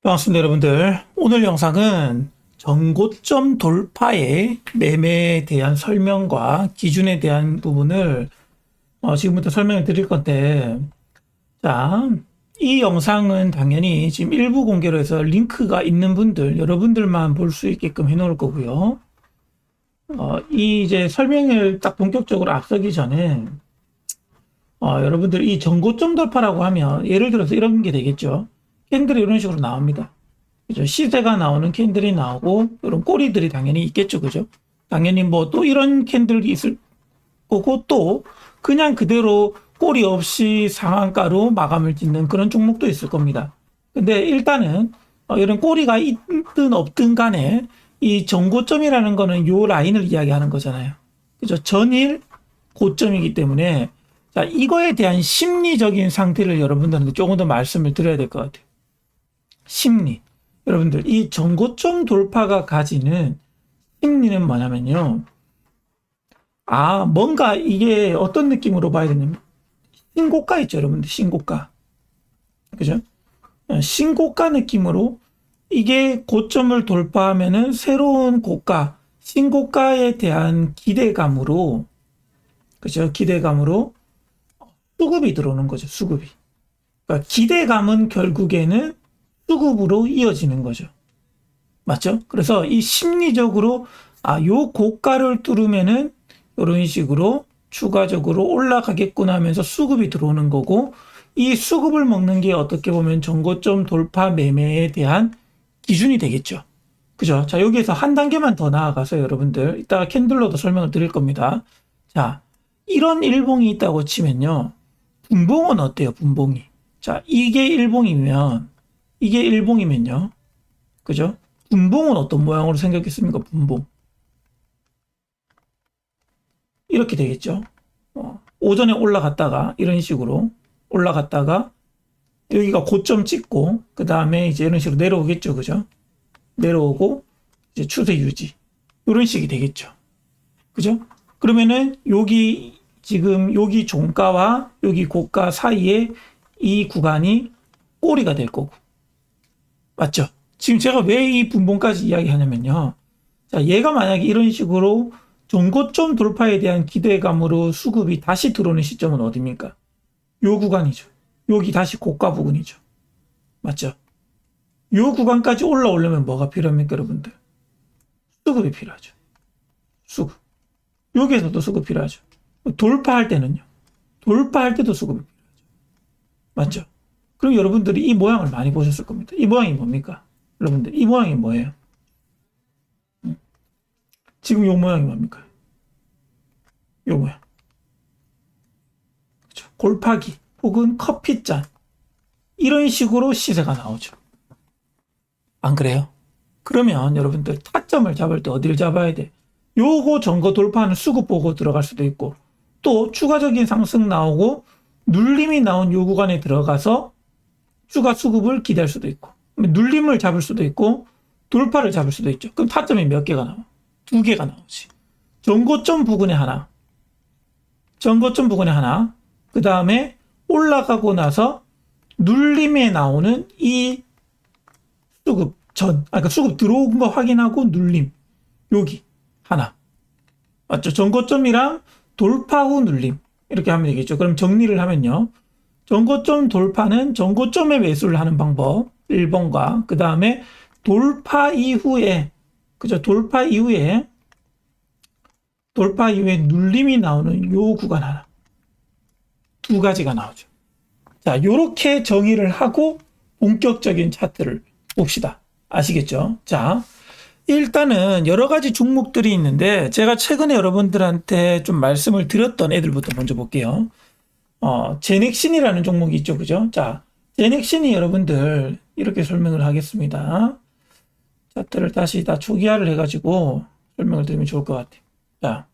반갑습니다, 여러분들. 오늘 영상은 전고점 돌파의 매매에 대한 설명과 기준에 대한 부분을 지금부터 설명을 드릴 건데, 자, 이 영상은 당연히 지금 일부 공개로 해서 링크가 있는 분들, 여러분들만 볼 수 있게끔 해놓을 거고요. 이 이제 설명을 딱 본격적으로 앞서기 전에, 여러분들 이 전고점 돌파라고 하면 예를 들어서 이런 게 되겠죠. 캔들이 이런 식으로 나옵니다. 그죠? 시세가 나오는 캔들이 나오고, 이런 꼬리들이 당연히 있겠죠. 그죠? 당연히 뭐 또 이런 캔들이 있을 거고, 또 그냥 그대로 꼬리 없이 상한가로 마감을 짓는 그런 종목도 있을 겁니다. 근데 일단은, 이런 꼬리가 있든 없든 간에 이 전고점이라는 거는 요 라인을 이야기하는 거잖아요. 그죠? 전일 고점이기 때문에, 자, 이거에 대한 심리적인 상태를 여러분들한테 조금 더 말씀을 드려야 될 것 같아요. 심리. 여러분들, 이 전고점 돌파가 가지는 심리는 뭐냐면요. 뭔가 이게 어떤 느낌으로 봐야 되냐면, 신고가 있죠, 여러분들, 신고가. 그죠? 신고가 느낌으로 이게 고점을 돌파하면은 새로운 고가, 신고가에 대한 기대감으로, 그죠? 기대감으로 수급이 들어오는 거죠, 수급이. 그러니까 기대감은 결국에는 수급으로 이어지는 거죠. 맞죠? 그래서 이 심리적으로 요 고가를 뚫으면은 이런 식으로 추가적으로 올라가겠구나 하면서 수급이 들어오는 거고, 이 수급을 먹는 게 어떻게 보면 전고점 돌파 매매에 대한 기준이 되겠죠. 그죠? 자, 여기에서 한 단계만 더 나아가서 여러분들 이따가 캔들로도 설명을 드릴 겁니다. 자, 이런 일봉이 있다고 치면요. 분봉은 어때요? 분봉이. 자, 이게 일봉이면요. 그죠? 분봉은 어떤 모양으로 생겼겠습니까? 분봉. 이렇게 되겠죠. 오전에 올라갔다가 이런 식으로 올라갔다가 여기가 고점 찍고 그 다음에 이제 이런 식으로 내려오겠죠. 그죠? 내려오고 이제 추세 유지. 이런 식이 되겠죠. 그죠? 그러면은 여기 지금 여기 종가와 여기 고가 사이에 이 구간이 꼬리가 될 거고. 맞죠? 지금 제가 왜 이 분봉까지 이야기하냐면요. 자, 얘가 만약에 이런 식으로 전고점 돌파에 대한 기대감으로 수급이 다시 들어오는 시점은 어디입니까? 요 구간이죠. 여기 다시 고가 부근이죠. 맞죠? 요 구간까지 올라오려면 뭐가 필요합니까, 여러분들? 수급이 필요하죠. 수급. 여기에서도 수급 필요하죠. 돌파할 때는요. 돌파할 때도 수급이 필요하죠. 맞죠? 그럼 여러분들이 이 모양을 많이 보셨을 겁니다. 이 모양이 뭡니까? 여러분들, 이 모양이 뭐예요? 지금 이 모양이 뭡니까? 이 모양. 그렇죠? 골파기 혹은 커피잔. 이런 식으로 시세가 나오죠. 안 그래요? 그러면 여러분들 타점을 잡을 때 어디를 잡아야 돼? 요거 전거 돌파하는 수급 보고 들어갈 수도 있고, 또 추가적인 상승 나오고 눌림이 나온 요 구간에 들어가서 추가 수급을 기대할 수도 있고, 눌림을 잡을 수도 있고 돌파를 잡을 수도 있죠. 그럼 타점이 몇 개가 나와? 두 개가 나오지. 전고점 부근에 하나, 전고점 부근에 하나, 그 다음에 올라가고 나서 눌림에 나오는 이 수급 그러니까 수급 들어온 거 확인하고 눌림, 여기 하나. 맞죠? 전고점이랑 돌파 후 눌림. 이렇게 하면 되겠죠. 그럼 정리를 하면요. 전고점 돌파는 전고점에 매수를 하는 방법 1번과 그 다음에 돌파 이후에, 그죠? 돌파 이후에 눌림이 나오는 요 구간 하나. 두 가지가 나오죠. 자, 요렇게 정의를 하고 본격적인 차트를 봅시다. 아시겠죠? 자, 일단은 여러 가지 종목들이 있는데 제가 최근에 여러분들한테 좀 말씀을 드렸던 애들부터 먼저 볼게요. 제넥신이라는 종목이 있죠. 그죠? 자, 제넥신이 여러분들 이렇게 설명을 하겠습니다. 차트를 다시 다 초기화를 해가지고 설명을 드리면 좋을 것 같아요. 자,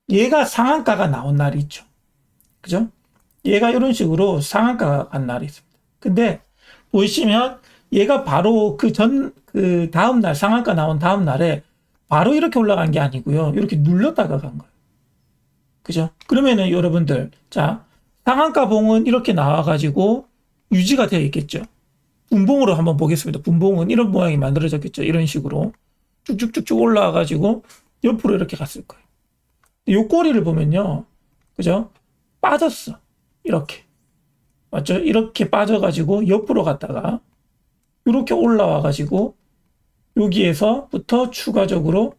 얘가 상한가가 나온 날이 있죠. 그죠? 얘가 이런 식으로 상한가가 간 날이 있습니다. 근데 보시면 얘가 바로 그 다음 날, 상한가 나온 다음 날에 바로 이렇게 올라간 게 아니고요. 이렇게 눌렀다가 간 거예요. 그죠? 그러면은 여러분들, 자, 상한가 봉은 이렇게 나와가지고 유지가 되어 있겠죠. 분봉으로 한번 보겠습니다. 분봉은 이런 모양이 만들어졌겠죠. 이런 식으로 쭉쭉쭉쭉 올라와가지고 옆으로 이렇게 갔을 거예요. 요 꼬리를 보면요, 그죠? 빠졌어. 이렇게. 맞죠? 이렇게 빠져가지고 옆으로 갔다가 이렇게 올라와가지고 여기에서부터 추가적으로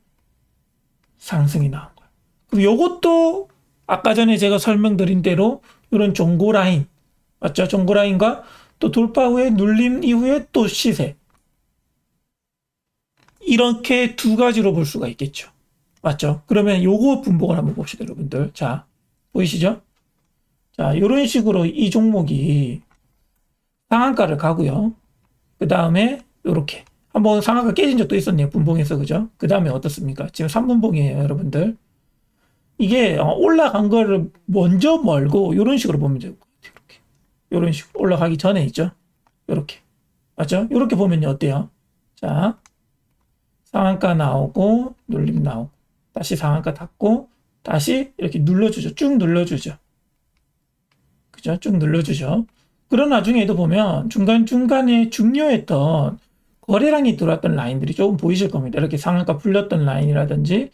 상승이 나온 거예요. 그리고 요것도 아까 전에 제가 설명드린 대로 이런 종고 라인, 맞죠? 종고 라인과 또 돌파 후에 눌림 이후에 또 시세. 이렇게 두 가지로 볼 수가 있겠죠. 맞죠? 그러면 요거 분봉을 한번 봅시다, 여러분들. 자, 보이시죠? 자, 이런 식으로 이 종목이 상한가를 가고요. 그 다음에 요렇게 한번 상한가 깨진 적도 있었네요. 분봉에서, 그죠? 그 다음에 어떻습니까? 지금 3분봉이에요, 여러분들. 이게 올라간 거를 먼저 멀고 이런 식으로 보면 돼요. 이렇게. 이런 식으로 올라가기 전에 있죠. 이렇게. 맞죠? 이렇게 보면 어때요? 자, 상한가 나오고 눌림 나오고 다시 상한가 닫고 다시 이렇게 눌러주죠. 쭉 눌러주죠. 그죠? 쭉 눌러주죠. 그런 나중에도 보면 중간중간에 중요했던 거래량이 들어왔던 라인들이 조금 보이실 겁니다. 이렇게 상한가 풀렸던 라인이라든지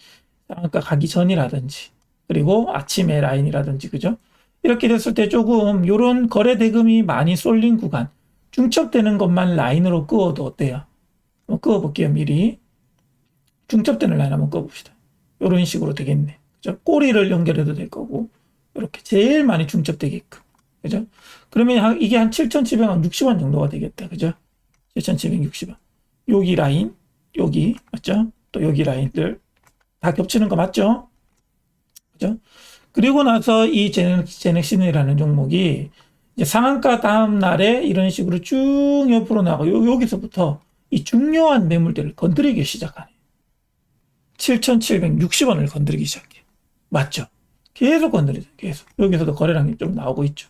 상한가 가기 전이라든지 그리고 아침에 라인이라든지, 그죠? 이렇게 됐을 때 조금 요런 거래 대금이 많이 쏠린 구간 중첩되는 것만 라인으로 그어도 어때요? 그어볼게요. 미리 중첩되는 라인 한번 그어봅시다. 요런 식으로 되겠네. 그죠? 꼬리를 연결해도 될 거고 이렇게 제일 많이 중첩되게끔, 그죠? 그러면 이게 한 7,760원 정도가 되겠다. 그죠? 7,760원. 여기 라인, 여기, 맞죠? 또 여기 라인들 다 겹치는 거 맞죠? 그죠? 그리고 나서 이 제넥신이라는 종목이 이제 상한가 다음 날에 이런 식으로 쭉 옆으로 나가고 여기서부터 이 중요한 매물대를 건드리기 시작하네. 7,760원을 건드리기 시작해. 맞죠? 계속 건드리죠. 계속. 여기서도 거래량이 좀 나오고 있죠.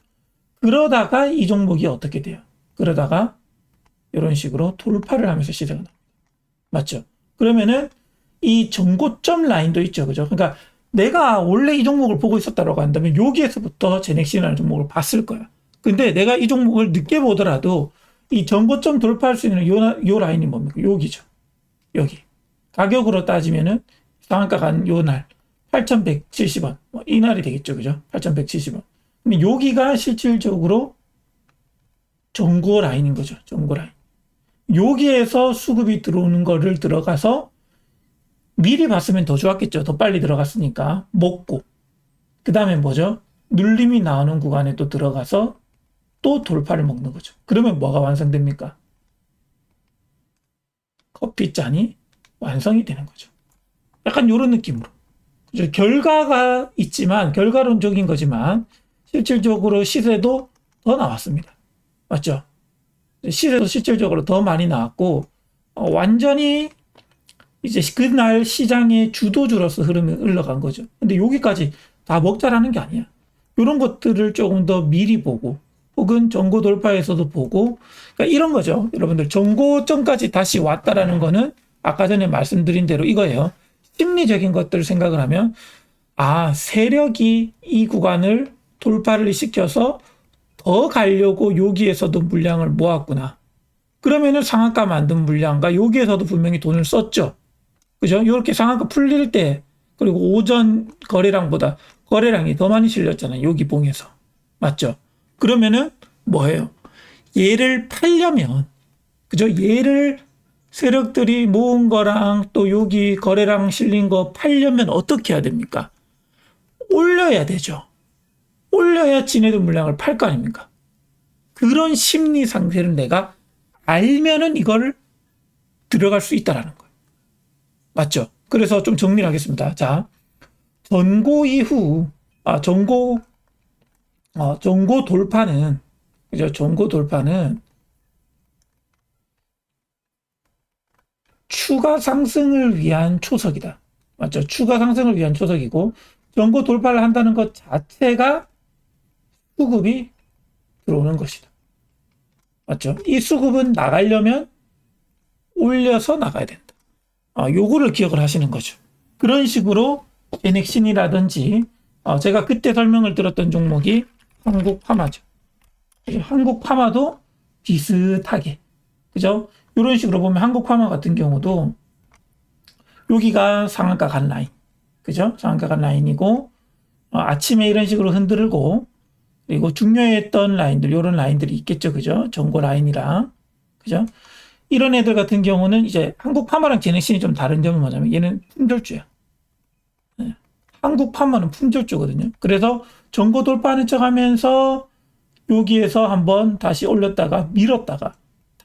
그러다가 이 종목이 어떻게 돼요? 그러다가 이런 식으로 돌파를 하면서 시세가 납니다. 맞죠? 그러면은 이 전고점 라인도 있죠. 그죠? 그러니까 내가 원래 이 종목을 보고 있었다라고 한다면 여기에서부터 제넥신이라는 종목을 봤을 거야. 근데 내가 이 종목을 늦게 보더라도 이 전고점 돌파할 수 있는 요 라인이 뭡니까? 여기죠. 여기. 가격으로 따지면은 상한가 간 요 날 8,170원. 이 날이 되겠죠. 그죠? 8,170원. 근데 여기가 실질적으로 전고 라인인 거죠. 전고 라인. 여기에서 수급이 들어오는 거를 들어가서 미리 봤으면 더 좋았겠죠. 더 빨리 들어갔으니까. 먹고. 그 다음에 뭐죠? 눌림이 나오는 구간에 또 들어가서 또 돌파를 먹는 거죠. 그러면 뭐가 완성됩니까? 커피잔이 완성이 되는 거죠. 약간 이런 느낌으로. 그죠? 결과가 있지만, 결과론적인 거지만, 실질적으로 시세도 더 나왔습니다. 맞죠? 시세도 실질적으로 더 많이 나왔고, 완전히 이제 그날 시장의 주도주로서 흐름이 흘러간 거죠. 근데 여기까지 다 먹자라는 게 아니야. 이런 것들을 조금 더 미리 보고 혹은 전고 돌파에서도 보고, 그러니까 이런 거죠. 여러분들 전고점까지 다시 왔다라는 거는 아까 전에 말씀드린 대로 이거예요. 심리적인 것들을 생각을 하면 세력이 이 구간을 돌파를 시켜서 더 가려고 여기에서도 물량을 모았구나. 그러면은 상한가 만든 물량과 여기에서도 분명히 돈을 썼죠. 그죠? 이렇게 상한가 풀릴 때, 그리고 오전 거래량보다 거래량이 더 많이 실렸잖아요. 여기 봉에서. 맞죠? 그러면은 뭐예요? 얘를 팔려면, 그죠? 얘를 세력들이 모은 거랑 또 여기 거래량 실린 거 팔려면 어떻게 해야 됩니까? 올려야 되죠. 올려야 지네들 물량을 팔 거 아닙니까? 그런 심리 상태를 내가 알면은 이걸 들어갈 수 있다라는 거예요. 맞죠? 그래서 좀 정리를 하겠습니다. 자, 전고 이후, 전고 돌파는, 그죠? 전고 돌파는 추가 상승을 위한 초석이다. 맞죠? 추가 상승을 위한 초석이고, 전고 돌파를 한다는 것 자체가 수급이 들어오는 것이다. 맞죠? 이 수급은 나가려면 올려서 나가야 된다. 요거를 기억을 하시는 거죠. 그런 식으로 제넥신이라든지 제가 그때 설명을 들었던 종목이 한국파마죠. 한국파마도 비슷하게 그죠? 이런 식으로 보면 한국화마 같은 경우도 여기가 상한가 간 라인. 그죠? 상한가 간 라인이고, 아침에 이런 식으로 흔들고, 그리고 중요했던 라인들, 이런 라인들이 있겠죠. 그죠? 전고 라인이랑. 그죠? 이런 애들 같은 경우는 이제 한국 파마랑 제넥신이 좀 다른 점은 뭐냐면 얘는 품절주야. 네. 한국 파마는 품절주거든요. 그래서 전고 돌파하는 척 하면서 여기에서 한번 다시 올렸다가 밀었다가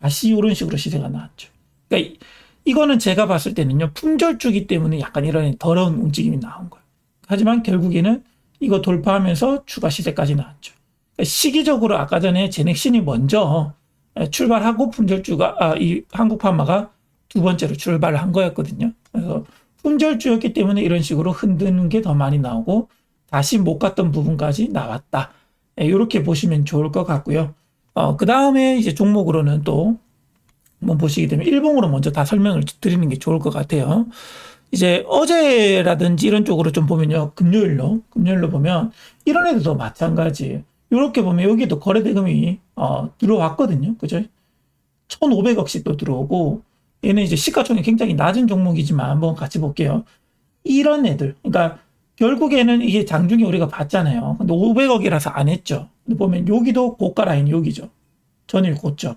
다시 이런 식으로 시세가 나왔죠. 그러니까 이거는 제가 봤을 때는요, 품절주기 때문에 약간 이런 더러운 움직임이 나온 거예요. 하지만 결국에는 이거 돌파하면서 추가 시세까지 나왔죠. 그러니까 시기적으로 아까 전에 제넥신이 먼저 출발하고 품절주가, 이 한국파마가 두 번째로 출발을 한 거였거든요. 그래서 품절주였기 때문에 이런 식으로 흔드는 게 더 많이 나오고 다시 못 갔던 부분까지 나왔다. 이렇게 보시면 좋을 것 같고요. 그 다음에 이제 종목으로는 또 한번 보시게 되면 일봉으로 먼저 다 설명을 드리는 게 좋을 것 같아요. 이제 어제라든지 이런 쪽으로 좀 보면요. 금요일로 보면 이런 애들도 마찬가지예요. 이렇게 보면 여기도 거래대금이 들어왔거든요. 그죠? 1,500억씩 또 들어오고 얘는 이제 시가총액이 굉장히 낮은 종목이지만 한번 같이 볼게요. 이런 애들, 그러니까 결국에는 이게 장중에 우리가 봤잖아요. 근데 500억이라서 안 했죠. 근데 보면 여기도 고가 라인 여기죠. 전일 고점.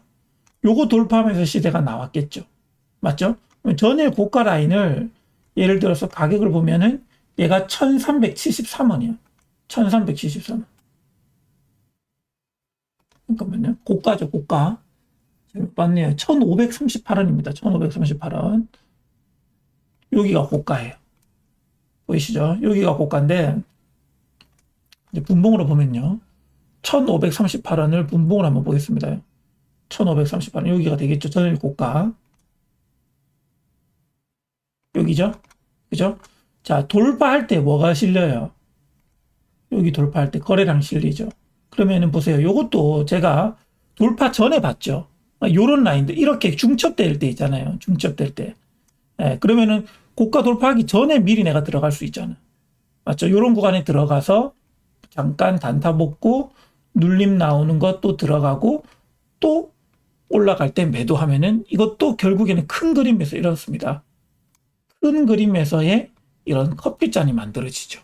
요거 돌파하면서 시세가 나왔겠죠. 맞죠? 전일 고가 라인을 예를 들어서 가격을 보면은 얘가 1373원이야. 1373원. 잠깐만요. 고가죠, 고가. 맞네요. 1538원입니다. 1538원. 여기가 고가예요. 보이시죠? 여기가 고가인데, 이제 분봉으로 보면요. 1538원을 분봉으로 한번 보겠습니다. 1538원. 여기가 되겠죠. 전일 고가. 여기죠? 그죠? 자, 돌파할 때 뭐가 실려요? 여기 돌파할 때 거래량 실리죠. 그러면은 보세요. 요것도 제가 돌파 전에 봤죠. 요런 라인들, 이렇게 중첩될 때 있잖아요. 중첩될 때. 그러면은 고가 돌파하기 전에 미리 내가 들어갈 수 있잖아. 맞죠? 요런 구간에 들어가서 잠깐 단타 먹고 눌림 나오는 것 또 들어가고 또 올라갈 때 매도하면은 이것도 결국에는 큰 그림에서 이렇습니다. 큰 그림에서의 이런 커피잔이 만들어지죠.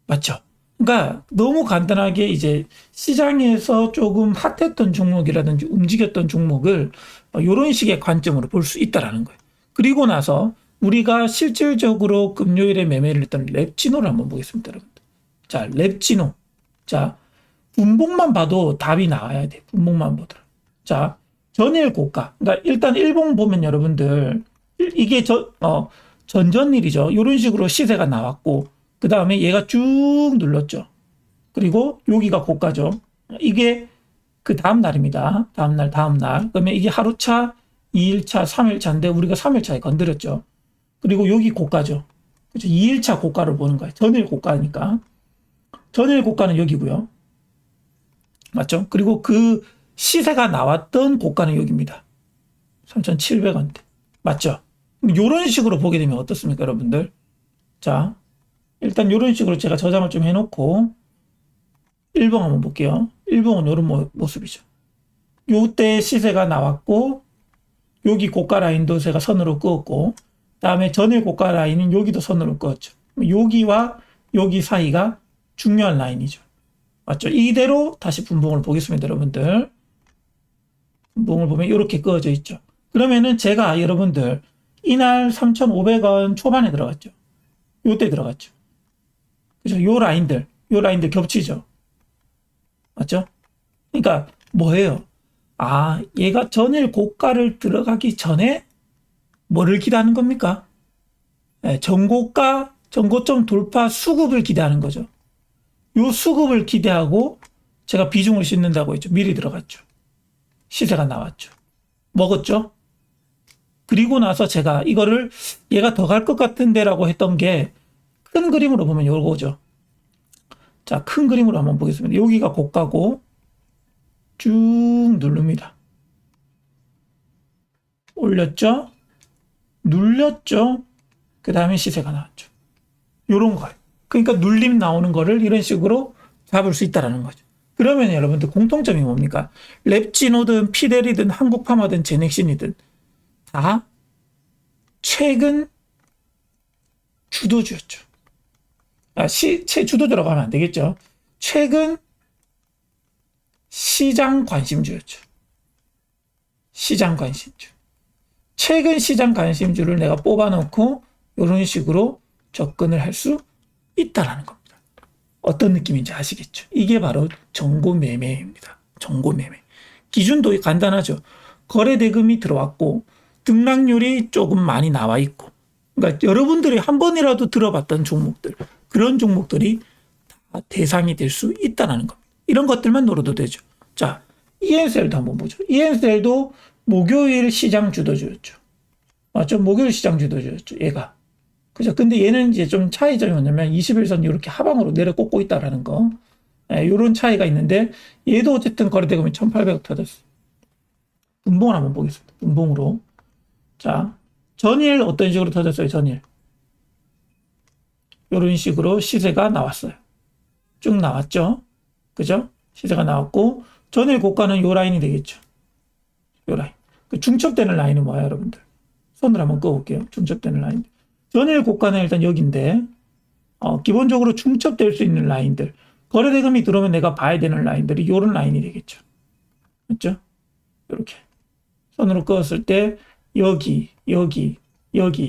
맞죠? 그러니까 너무 간단하게 이제 시장에서 조금 핫했던 종목이라든지 움직였던 종목을 이런 식의 관점으로 볼 수 있다라는 거예요. 그리고 나서 우리가 실질적으로 금요일에 매매를 했던 랩지노를 한번 보겠습니다, 여러분들. 자, 랩지노. 자, 분봉만 봐도 답이 나와야 돼. 분봉만 보더라. 자, 전일 고가. 그러니까 일단 일봉 보면 여러분들 이게 전전일이죠. 이런 식으로 시세가 나왔고 그 다음에 얘가 쭉 눌렀죠. 그리고 여기가 고가죠. 이게 그 다음 날입니다. 다음 날. 그러면 이게 하루차, 2일차, 3일차인데 우리가 3일차에 건드렸죠. 그리고 여기 고가죠. 그렇죠. 2일차 고가를 보는 거예요. 전일 고가니까. 전일 고가는 여기고요. 맞죠? 그리고 그 시세가 나왔던 고가는 여기입니다. 3,700원대. 맞죠? 이런 식으로 보게 되면 어떻습니까, 여러분들? 자, 일단 이런 식으로 제가 저장을 좀 해놓고 일봉 한번 볼게요. 일봉은 이런 모습이죠. 요때 시세가 나왔고 여기 고가 라인도 제가 선으로 그었고 다음에 전일 고가 라인은 여기도 선으로 그었죠. 여기와 여기 사이가 중요한 라인이죠. 맞죠? 이대로 다시 분봉을 보겠습니다, 여러분들. 분봉을 보면 이렇게 그어져 있죠. 그러면은 제가 여러분들 이날 3,500원 초반에 들어갔죠. 요때 들어갔죠. 그죠? 요 라인들 겹치죠. 맞죠? 그러니까 뭐예요? 얘가 전일 고가를 들어가기 전에 뭐를 기대하는 겁니까? 전고가, 전고점 돌파 수급을 기대하는 거죠. 요 수급을 기대하고 제가 비중을 싣는다고 했죠. 미리 들어갔죠. 시세가 나왔죠. 먹었죠. 그리고 나서 제가 이거를 얘가 더 갈 것 같은데라고 했던 게 큰 그림으로 보면 요거죠. 자, 큰 그림으로 한번 보겠습니다. 여기가 고가고 쭉 누릅니다. 올렸죠? 눌렸죠? 그 다음에 시세가 나왔죠. 요런 거예요. 그러니까 눌림 나오는 거를 이런 식으로 잡을 수 있다라는 거죠. 그러면 여러분들 공통점이 뭡니까? 랩진호든 피델이든 한국파마든 제넥신이든 다 최근 주도주였죠. 주도주라고 하면 안 되겠죠. 최근 시장 관심주였죠. 시장 관심주. 최근 시장 관심주를 내가 뽑아놓고 이런 식으로 접근을 할 수 있다라는 겁니다. 어떤 느낌인지 아시겠죠? 이게 바로 정고매매입니다. 정고매매. 기준도 간단하죠. 거래대금이 들어왔고 등락률이 조금 많이 나와 있고, 그러니까 여러분들이 한 번이라도 들어봤던 종목들, 그런 종목들이 다 대상이 될 수 있다는 겁니다. 이런 것들만 노려도 되죠. 자, ENSL도 한번 보죠. ENSL도 목요일 시장 주도주였죠. 맞죠? 목요일 시장 주도주였죠. 얘가. 그죠? 근데 얘는 이제 좀 차이점이 뭐냐면 21선 이렇게 하방으로 내려 꽂고 있다라는 거. 요런 차이가 있는데 얘도 어쨌든 거래대금이 1,800억 터졌어요. 분봉을 한번 보겠습니다. 분봉으로. 자, 전일 어떤 식으로 터졌어요? 전일. 요런 식으로 시세가 나왔어요. 쭉 나왔죠? 그죠? 시세가 나왔고 전일 고가는 요 라인이 되겠죠. 요 라인. 그 중첩되는 라인은 뭐야, 여러분들? 손을 한번 꺼볼게요. 중첩되는 라인. 전일 고가는 일단 여기인데, 기본적으로 중첩될 수 있는 라인들. 거래대금이 들어오면 내가 봐야 되는 라인들이 요런 라인이 되겠죠. 맞죠? 이렇게. 손으로 그었을 때, 여기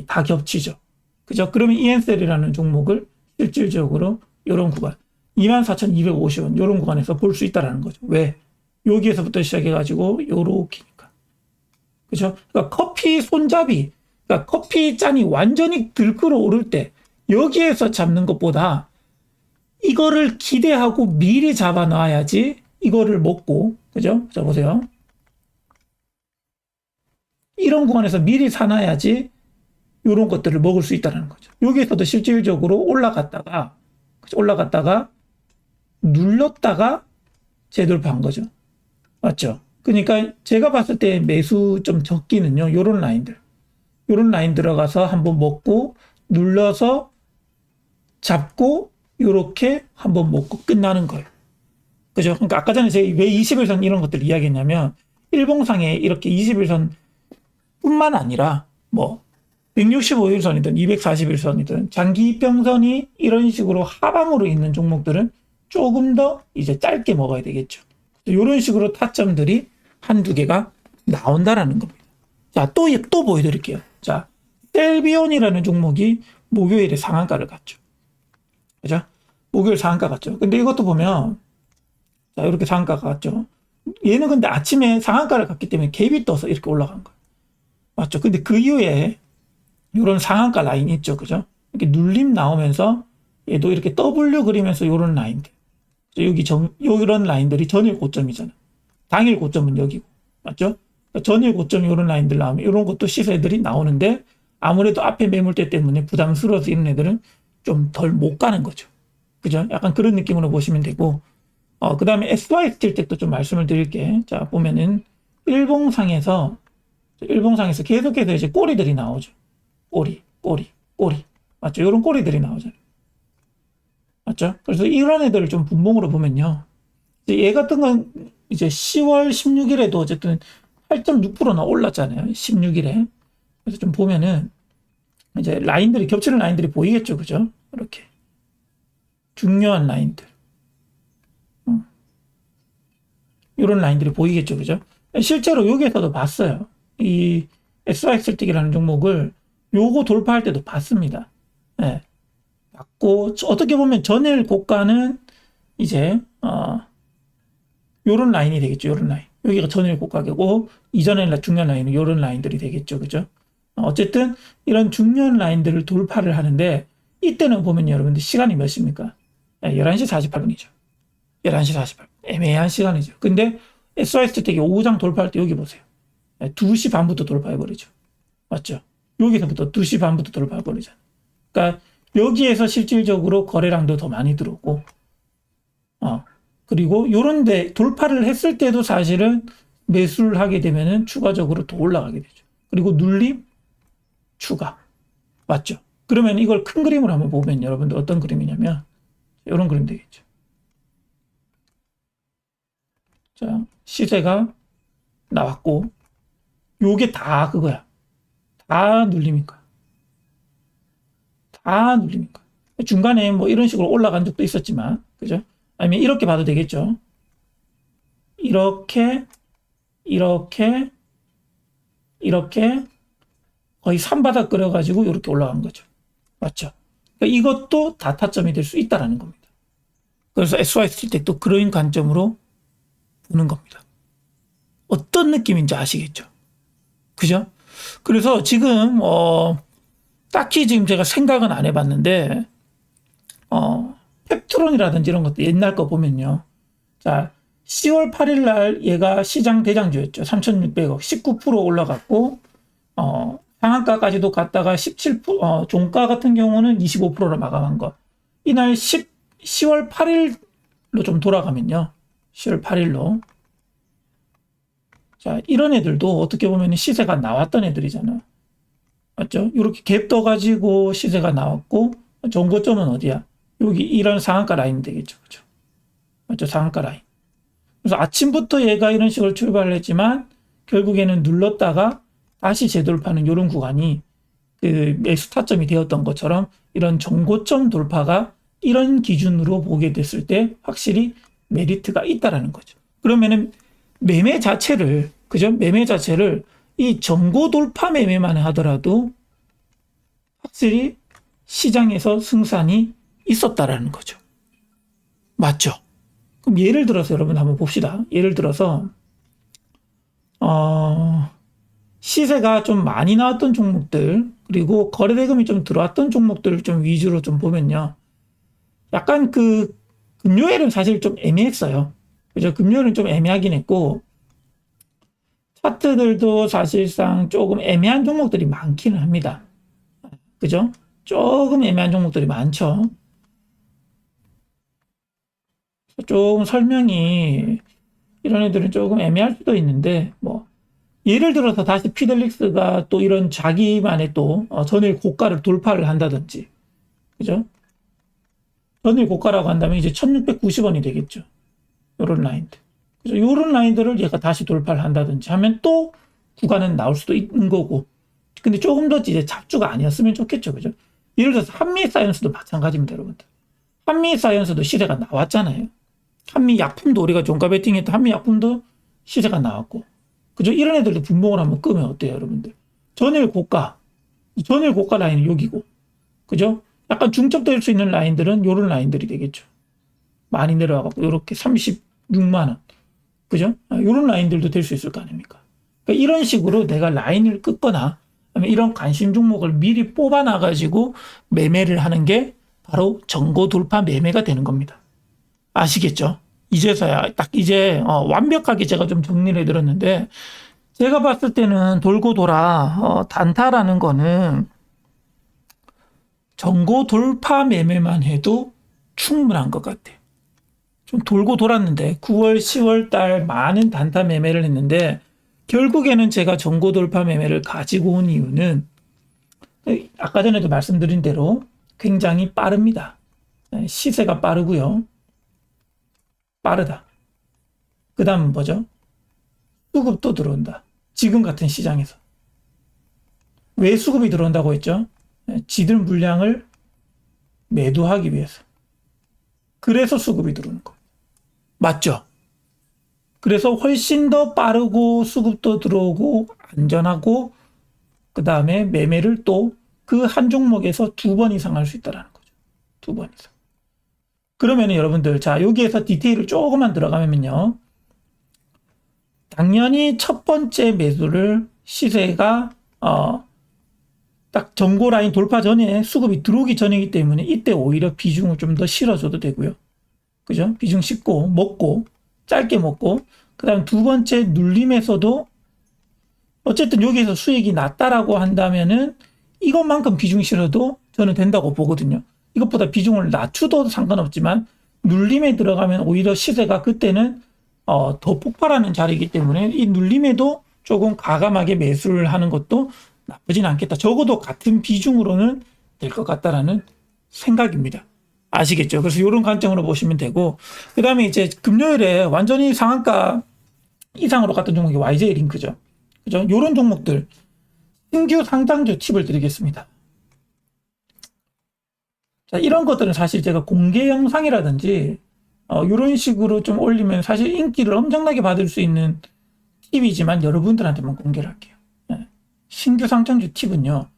다 겹치죠. 그죠? 그러면 ENSL이라는 종목을 실질적으로 요런 구간, 24,250원, 요런 구간에서 볼 수 있다는 거죠. 왜? 여기에서부터 시작해가지고, 요렇게니까. 그죠? 그러니까 커피 손잡이, 그러니까 커피 잔이 완전히 들끓어 오를 때 여기에서 잡는 것보다 이거를 기대하고 미리 잡아 놔야지 이거를 먹고, 그죠? 자, 보세요. 이런 구간에서 미리 사놔야지 이런 것들을 먹을 수 있다는 거죠. 여기에서도 실질적으로 올라갔다가 눌렀다가 재돌파한 거죠. 맞죠? 그러니까 제가 봤을 때 매수 좀 적기는요, 요런 라인 들어가서 한번 먹고 눌러서 잡고 요렇게 한번 먹고 끝나는 거예요. 그죠? 그러니까 아까 전에 제가 왜 21선 이런 것들을 이야기했냐면 일봉상에 이렇게 21선 뿐만 아니라 뭐 165일선이든 241선이든 장기평선이 이런 식으로 하방으로 있는 종목들은 조금 더 이제 짧게 먹어야 되겠죠. 이런 식으로 타점들이 한두 개가 나온다라는 겁니다. 자, 또 보여드릴게요. 자, 셀비온이라는 종목이 목요일에 상한가를 갔죠. 그죠? 목요일 상한가 갔죠. 근데 이것도 보면, 자, 이렇게 상한가가 갔죠. 얘는 근데 아침에 상한가를 갔기 때문에 갭이 떠서 이렇게 올라간 거예요. 맞죠? 근데 그 이후에 이런 상한가 라인이 있죠. 그죠? 이렇게 눌림 나오면서 얘도 이렇게 W 그리면서 이런 라인들. 이런 라인들이 전일 고점이잖아. 당일 고점은 여기고. 맞죠? 전일 고점 이런 라인들 나오면 이런 것도 시세들이 나오는데 아무래도 앞에 매물대 때문에 부담스러워서 이런 애들은 좀 덜 못 가는 거죠. 그죠? 약간 그런 느낌으로 보시면 되고, 그 다음에 SY 스틸 때 또 좀 말씀을 드릴게. 자, 보면은 일봉상에서 계속해서 이제 꼬리들이 나오죠. 꼬리. 맞죠? 이런 꼬리들이 나오잖아요. 맞죠? 그래서 이런 애들을 좀 분봉으로 보면요. 얘 같은 건 이제 10월 16일에도 어쨌든 8.6%나 올랐잖아요. 16일에. 그래서 좀 보면은 이제 겹치는 라인들이 보이겠죠. 그죠? 이렇게. 중요한 라인들. 이런 라인들이 보이겠죠. 그죠? 실제로 여기에서도 봤어요. 이 SYXT라는 종목을 요거 돌파할 때도 봤습니다. 네. 봤고, 어떻게 보면 전일 고가는 이제, 요런 라인이 되겠죠. 요런 라인. 여기가 전일 고가고, 이전에 중요한 라인은 요런 라인들이 되겠죠. 그죠? 어쨌든, 이런 중요한 라인들을 돌파를 하는데, 이때는 보면 여러분들 시간이 몇 시입니까? 11시 48분이죠. 11시 48분. 애매한 시간이죠. 근데, SYS텍이 오후장 돌파할 때 여기 보세요. 2시 반부터 돌파해버리죠. 맞죠? 여기서부터 2시 반부터 돌파해버리잖아요. 그러니까, 여기에서 실질적으로 거래량도 더 많이 들어오고, 그리고 요런데 돌파를 했을 때도 사실은 매수를 하게 되면은 추가적으로 더 올라가게 되죠. 그리고 눌림, 추가. 맞죠? 그러면 이걸 큰 그림으로 한번 보면 여러분들 어떤 그림이냐면, 이런 그림 되겠죠. 자, 시세가 나왔고, 요게 다 그거야. 다 눌림인 거야. 다 눌림인 거야. 중간에 뭐 이런 식으로 올라간 적도 있었지만, 그죠? 아니면 이렇게 봐도 되겠죠. 이렇게, 이렇게, 이렇게 거의 산바닥 끓여가지고 이렇게 올라간 거죠. 맞죠? 그러니까 이것도 다 타점이 될 수 있다라는 겁니다. 그래서 SYT 때 또 그런 관점으로 보는 겁니다. 어떤 느낌인지 아시겠죠? 그죠? 그래서 지금 딱히 지금 제가 생각은 안 해봤는데 펩트론이라든지 이런 것도 옛날 거 보면요. 자, 10월 8일 날 얘가 시장 대장주였죠. 3,600억, 19% 올라갔고 상한가까지도 갔다가 17%, 종가 같은 경우는 25%로 마감한 거. 이날 10월 8일로 좀 돌아가면요. 10월 8일로. 자, 이런 애들도 어떻게 보면 시세가 나왔던 애들이잖아. 맞죠? 이렇게 갭 떠가지고 시세가 나왔고, 정고점은 어디야? 여기 이런 상한가 라인 되겠죠. 그죠? 맞죠? 상한가 라인. 그래서 아침부터 얘가 이런 식으로 출발을 했지만, 결국에는 눌렀다가 다시 재돌파는 이런 구간이 그 매수 타점이 되었던 것처럼 이런 정고점 돌파가 이런 기준으로 보게 됐을 때 확실히 메리트가 있다라는 거죠. 그러면은 매매 자체를, 그죠? 매매 자체를 이 정고 돌파 매매만 하더라도 확실히 시장에서 승산이 있었다라는 거죠. 맞죠? 그럼 예를 들어서 여러분 한번 봅시다. 예를 들어서 시세가 좀 많이 나왔던 종목들, 그리고 거래대금이 좀 들어왔던 종목들 좀 위주로 좀 보면요. 약간 그 금요일은 사실 좀 애매했어요. 그죠? 금요일은 좀 애매하긴 했고, 차트들도 사실상 조금 애매한 종목들이 많기는 합니다. 그죠? 조금 애매한 종목들이 많죠. 조금 설명이, 이런 애들은 조금 애매할 수도 있는데, 뭐, 예를 들어서 다시 피델릭스가 또 이런 자기만의 또 전일 고가를 돌파를 한다든지, 그죠? 전일 고가라고 한다면 이제 1690원이 되겠죠. 요런 라인들. 그죠? 요런 라인들을 얘가 다시 돌파를 한다든지 하면 또 구간은 나올 수도 있는 거고. 근데 조금 더 이제 잡주가 아니었으면 좋겠죠. 그죠? 예를 들어서 한미 사이언스도 마찬가지입니다, 여러분들. 한미 사이언스도 시세가 나왔잖아요. 한미 약품도 우리가 종가 베팅했던 한미 약품도 시세가 나왔고. 그죠? 이런 애들도 분봉을 한번 끄면 어때요, 여러분들? 전일 고가 라인은 여기고. 그죠? 약간 중첩될 수 있는 라인들은 요런 라인들이 되겠죠. 많이 내려와갖고, 요렇게 36만원. 그죠? 요런 라인들도 될 수 있을 거 아닙니까? 그러니까 이런 식으로 내가 라인을 끊거나, 아니면 이런 관심 종목을 미리 뽑아놔가지고 매매를 하는 게 바로 정고 돌파 매매가 되는 겁니다. 아시겠죠? 이제서야 딱 이제 완벽하게 제가 좀 정리를 해드렸는데, 제가 봤을 때는 돌고 돌아 단타라는 거는 정고 돌파 매매만 해도 충분한 것 같아요. 좀 돌고 돌았는데 9월, 10월 달 많은 단타 매매를 했는데 결국에는 제가 정고 돌파 매매를 가지고 온 이유는 아까 전에도 말씀드린 대로 굉장히 빠릅니다. 시세가 빠르고요. 빠르다. 그 다음은 뭐죠? 수급도 들어온다. 지금 같은 시장에서. 왜 수급이 들어온다고 했죠? 지들 물량을 매도하기 위해서. 그래서 수급이 들어오는 거. 맞죠? 그래서 훨씬 더 빠르고 수급도 들어오고 안전하고 그 다음에 매매를 또 그 한 종목에서 2번 이상 할 수 있다는 거죠. 2번 이상. 그러면 여러분들, 자, 여기에서 디테일을 조금만 들어가면요. 당연히 첫 번째 매수를 시세가 딱 정고 라인 돌파 전에 수급이 들어오기 전이기 때문에 이때 오히려 비중을 좀 더 실어줘도 되고요. 그죠? 비중 싣고 먹고 짧게 먹고 그다음 두 번째 눌림에서도 어쨌든 여기에서 수익이 낮다라고 한다면은 이것만큼 비중 실어도 저는 된다고 보거든요. 이것보다 비중을 낮추도 상관없지만 눌림에 들어가면 오히려 시세가 그때는 더 폭발하는 자리이기 때문에 이 눌림에도 조금 과감하게 매수를 하는 것도 나쁘진 않겠다. 적어도 같은 비중으로는 될 것 같다라는 생각입니다. 아시겠죠? 그래서 이런 관점으로 보시면 되고, 그 다음에 이제 금요일에 완전히 상한가 이상으로 갔던 종목이 YJ 링크죠. 그죠? 요런 종목들 신규 상장주 팁을 드리겠습니다. 자, 이런 것들은 사실 제가 공개 영상이라든지 이런 식으로 좀 올리면 사실 인기를 엄청나게 받을 수 있는 팁이지만 여러분들한테만 공개를 할게요. 네. 신규 상장주 팁은요,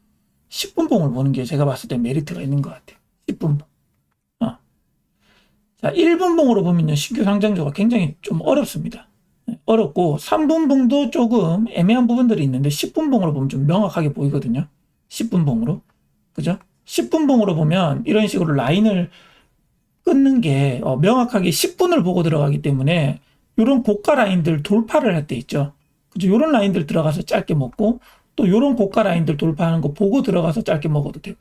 10분 봉을 보는 게 제가 봤을 때 메리트가 있는 것 같아요. 10분 봉. 자, 1분 봉으로 보면요, 신규 상장주가 굉장히 좀 어렵습니다. 네, 어렵고 3분 봉도 조금 애매한 부분들이 있는데 10분 봉으로 보면 좀 명확하게 보이거든요. 10분 봉으로. 그죠? 10분 봉으로 보면 이런 식으로 라인을 끊는 게 명확하게 10분을 보고 들어가기 때문에 이런 고가 라인들 돌파를 할 때 있죠. 그죠? 이런 라인들 들어가서 짧게 먹고 또 이런 고가 라인들 돌파하는 거 보고 들어가서 짧게 먹어도 돼요.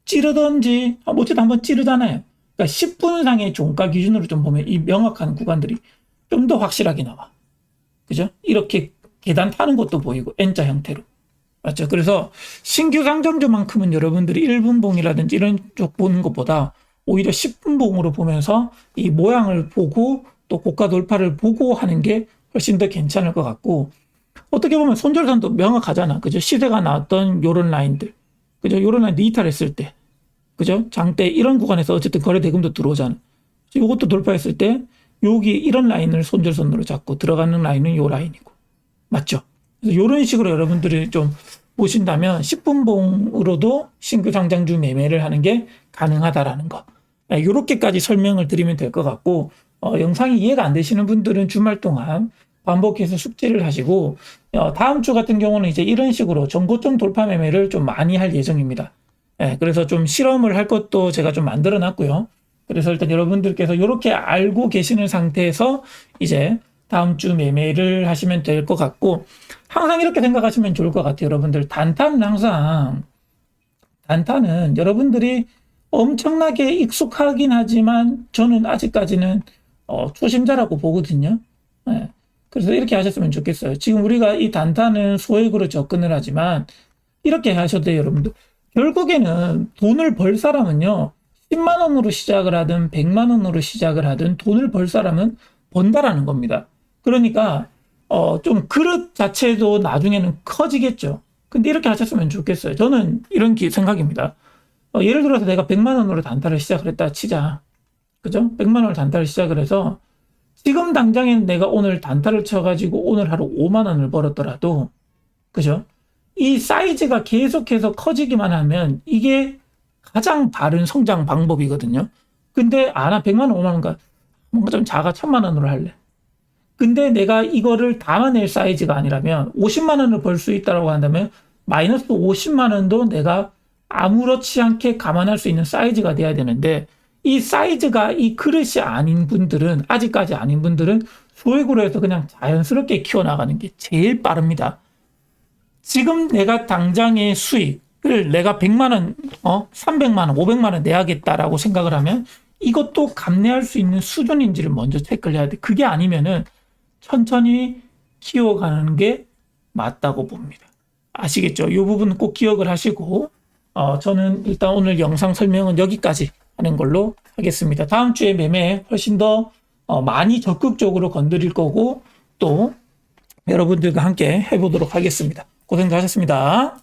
찌르든지 어쨌든 한번 찌르잖아요. 그러니까 10분상의 종가 기준으로 좀 보면 이 명확한 구간들이 좀 더 확실하게 나와. 그죠? 이렇게 계단 타는 것도 보이고 N자 형태로. 맞죠? 그래서 신규 상장주만큼은 여러분들이 1분 봉이라든지 이런 쪽 보는 것보다 오히려 10분 봉으로 보면서 이 모양을 보고 또 고가 돌파를 보고 하는 게 훨씬 더 괜찮을 것 같고, 어떻게 보면 손절선도 명확하잖아. 그죠? 시세가 나왔던 요런 라인들. 그죠? 요런 라인 이탈했을 때. 그죠? 장대 이런 구간에서 어쨌든 거래 대금도 들어오잖아. 이것도 돌파했을 때 여기 이런 라인을 손절선으로 잡고 들어가는 라인은 요 라인이고. 맞죠? 그래서 이런 식으로 여러분들이 좀 보신다면 10분 봉으로도 신규 상장주 매매를 하는 게 가능하다라는 거. 이렇게까지 설명을 드리면 될 것 같고, 영상이 이해가 안 되시는 분들은 주말 동안 반복해서 숙지를 하시고, 다음 주 같은 경우는 이제 이런 식으로 전고점 돌파 매매를 좀 많이 할 예정입니다. 그래서 좀 실험을 할 것도 제가 좀 만들어 놨고요. 그래서 일단 여러분들께서 이렇게 알고 계시는 상태에서 이제 다음 주 매매를 하시면 될 것 같고, 항상 이렇게 생각하시면 좋을 것 같아요. 여러분들 단타는 여러분들이 엄청나게 익숙하긴 하지만 저는 아직까지는 초심자라고 보거든요. 그래서 이렇게 하셨으면 좋겠어요. 지금 우리가 이 단타는 소액으로 접근을 하지만 이렇게 하셔도 돼요, 여러분들. 결국에는 돈을 벌 사람은요, 10만 원으로 시작을 하든 100만 원으로 시작을 하든 돈을 벌 사람은 번다라는 겁니다. 그러니까 좀 그릇 자체도 나중에는 커지겠죠. 근데 이렇게 하셨으면 좋겠어요. 저는 이런 생각입니다. 예를 들어서 내가 100만 원으로 단타를 시작을 했다 치자. 그죠? 100만 원을 단타를 시작을 해서 지금 당장에는 내가 오늘 단타를 쳐가지고 오늘 하루 5만 원을 벌었더라도, 그죠? 이 사이즈가 계속해서 커지기만 하면 이게 가장 바른 성장 방법이거든요. 근데 나 100만 원, 5만 원가 뭔가 좀 작아 1000만 원으로 할래. 근데 내가 이거를 담아낼 사이즈가 아니라면 50만 원을 벌 수 있다고 한다면 마이너스 50만 원도 내가 아무렇지 않게 감안할 수 있는 사이즈가 돼야 되는데, 이 사이즈가 이 그릇이 아닌 분들은, 아직까지 아닌 분들은 소액으로 해서 그냥 자연스럽게 키워나가는 게 제일 빠릅니다. 지금 내가 당장의 수익을 내가 100만 원, 300만 원, 500만 원 내야겠다라고 생각을 하면 이것도 감내할 수 있는 수준인지를 먼저 체크를 해야 돼. 그게 아니면은 천천히 키워가는 게 맞다고 봅니다. 아시겠죠? 이 부분은 꼭 기억을 하시고, 저는 일단 오늘 영상 설명은 여기까지 하는 걸로 하겠습니다. 다음 주에 매매 훨씬 더 많이 적극적으로 건드릴 거고, 또 여러분들과 함께 해보도록 하겠습니다. 고생도 하셨습니다.